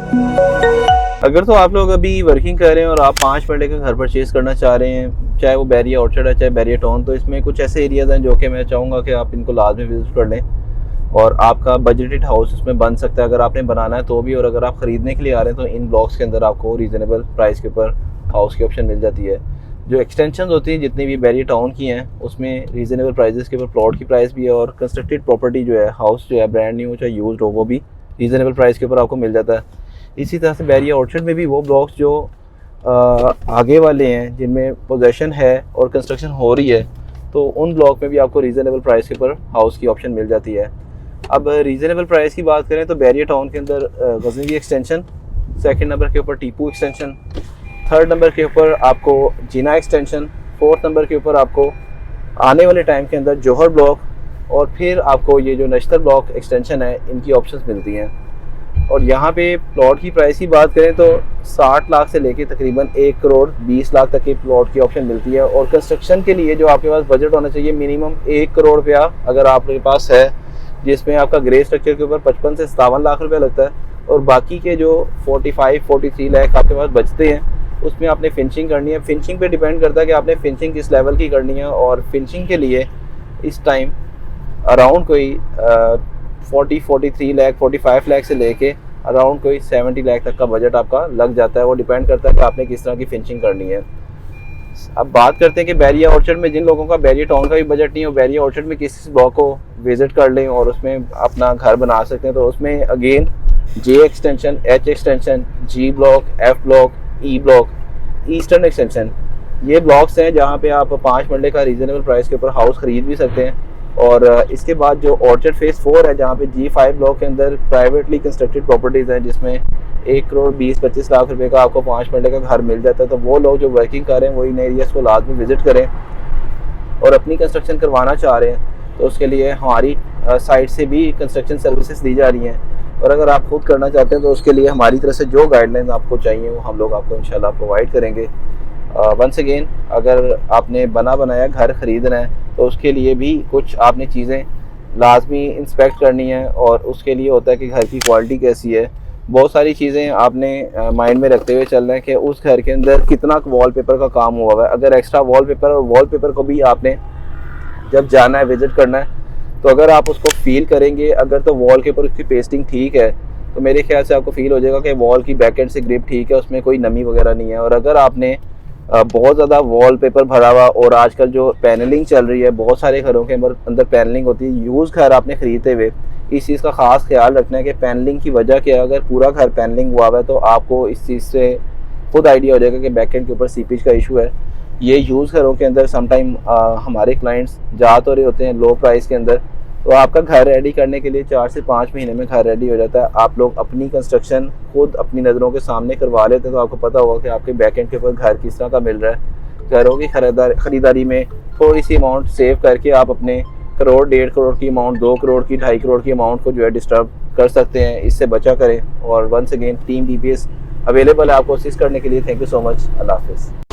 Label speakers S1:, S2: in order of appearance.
S1: अगर तो आप लोग अभी वर्किंग कर रहे हैं और आप 5 मरले का घर परचेज़ करना चाह रहे हैं, चाहे वो बैरिया ऑर्चर्ड है चाहे बैरिया टाउन, तो इसमें कुछ ऐसे एरियाज़ हैं जो कि मैं चाहूँगा कि आप इनको लाजमी विजिट कर लें और आपका बजटेड हाउस इसमें बन सकता है अगर आपने बनाना है तो भी। और अगर आप ख़रीदने के लिए आ रहे हैं तो इन ब्लॉक्स के अंदर आपको रीज़नेबल प्राइस के ऊपर हाउस की ऑप्शन मिल जाती है। जो एक्सटेंशन होती हैं जितनी भी बैरिया टाउन की हैं उसमें रीज़नेबल प्राइजेस के ऊपर प्लॉट की प्राइस भी है, और कंस्ट्रक्टेड प्रॉपर्टी जो है, हाउस जो है, ब्रांड न्यू चाहे यूज्ड हो, वो भी रीज़नेबल प्राइस के ऊपर आपको मिल जाता है। इसी तरह से बैरिया ऑर्चर्ड में भी वो ब्लॉक्स जो आगे वाले हैं जिनमें पोजेसन है और कंस्ट्रक्शन हो रही है, तो उन ब्लॉक में भी आपको रीज़नेबल प्राइस के ऊपर हाउस की ऑप्शन मिल जाती है। अब रीज़नेबल प्राइस की बात करें तो बैरिया टाउन के अंदर गज़नवी एक्सटेंशन, सेकंड नंबर के ऊपर टीपू एक्सटेंशन, थर्ड नंबर के ऊपर आपको जीना एक्सटेंशन, फोर्थ नंबर के ऊपर आपको आने वाले टाइम के अंदर जौहर ब्लॉक, और फिर आपको ये जो नश्तर ब्लॉक एक्सटेंशन है इनकी ऑप्शंस मिलती हैं। और यहाँ पे प्लॉट की प्राइस की बात करें तो 60 लाख से लेके तकरीबन 1 करोड़ 20 लाख तक की प्लॉट की ऑप्शन मिलती है। और कंस्ट्रक्शन के लिए जो आपके पास बजट होना चाहिए मिनिमम 1 करोड़ रुपया अगर आपके पास है, जिसमें आपका ग्रे स्ट्रक्चर के ऊपर 55 से 57 लाख रुपया लगता है, और बाकी के जो 45-43 लाख आपके पास बचते हैं उसमें आपने फिनिशिंग करनी है। फिनिशिंग पे डिपेंड करता है कि आपने फिनिशिंग किस लेवल की करनी है, और फिनिशिंग के लिए इस टाइम अराउंड कोई 43 लाख 45 लाख से लेके अराउंड कोई 70 लाख तक का बजट आपका लग जाता है। वो डिपेंड करता है कि आपने किस तरह की फिनिशिंग करनी है। अब बात करते हैं कि बैरिया ऑर्चर्ड में जिन लोगों का बैरिया टाउन का भी बजट नहीं है, वो बैरिया ऑर्चर्ड में किसी ब्लॉक को विजिट कर लें और उसमें अपना घर बना सकते हैं। तो उसमें again J extension, H extension, G block, F block, E block, eastern extension, ये ब्लॉक्स हैं जहाँ पे आप 5 मरले का रीजनेबल प्राइस के ऊपर हाउस ख़रीद भी सकते हैं। और इसके बाद जो ऑर्चर्ड फेज़ 4 है जहाँ पे G5 ब्लॉक के अंदर प्राइवेटली कंस्ट्रक्टेड प्रॉपर्टीज़ हैं जिसमें 1 करोड़ 20-25 लाख रुपए का आपको 5 मरले का घर मिल जाता है। तो वो लोग जो वर्किंग कर रहे हैं वो इन एरियाज़ को लाजमी विज़िट करें, और अपनी कंस्ट्रक्शन करवाना चाह रहे हैं तो उसके लिए हमारी साइड से भी कंस्ट्रक्शन सर्विसेज दी जा रही हैं। और अगर आप खुद करना चाहते हैं तो उसके लिए हमारी तरफ से जो गाइडलाइंस आपको चाहिए वो हम लोग आपको इंशाल्लाह प्रोवाइड करेंगे। वंस अगेन, अगर आपने बना बनाया घर ख़रीदना है तो उसके लिए भी कुछ आपने चीज़ें लाजमी इंस्पेक्ट करनी है, और उसके लिए होता है कि घर की क्वालिटी कैसी है। बहुत सारी चीज़ें आपने माइंड में रखते हुए चलना है कि उस घर के अंदर कितना वॉलपेपर का काम हुआ है। अगर एक्स्ट्रा वॉलपेपर, और वॉलपेपर को भी आपने जब जाना है विज़िट करना है तो अगर आप उसको फील करेंगे, अगर तो वॉल के ऊपर उसकी पेस्टिंग ठीक है तो मेरे ख्याल से आपको फील हो जाएगा कि वॉल की बैक एंड से ग्रिप ठीक है, उसमें कोई नमी वगैरह नहीं है। और अगर आपने बहुत ज़्यादा वॉलपेपर भरा हुआ, और आजकल जो पैनलिंग चल रही है बहुत सारे घरों के अंदर पैनलिंग होती है, यूज़ घर आपने ख़रीदते हुए इस चीज़ का ख़ास ख्याल रखना है कि पैनलिंग की वजह क्या है। अगर पूरा घर पैनलिंग हुआ हुआ है तो आपको इस चीज़ से खुद आइडिया हो जाएगा कि बैकएंड के ऊपर सीपेज का इशू है। ये यूज़ घरों के अंदर समटाइम हमारे क्लाइंट्स जा तो रहे होते हैं लो प्राइस के अंदर, तो आपका घर रेडी करने के लिए 4 से 5 महीने में घर रेडी हो जाता है। आप लोग अपनी कंस्ट्रक्शन खुद अपनी नज़रों के सामने करवा लेते हैं तो आपको पता होगा कि आपके बैकएंड के ऊपर घर किस तरह का मिल रहा है। घरों की ख़रीदारी में थोड़ी सी अमाउंट सेव करके आप अपने करोड़ 1.5 करोड़ की अमाउंट, 2 करोड़ की, 2.5 करोड़ की अमाउंट को जो है डिस्टर्ब कर सकते हैं। इससे बचा करें। और once again team DPS available है आपको असिस्ट करने के लिए। Thank you so much. अल्लाह हाफ़िज़।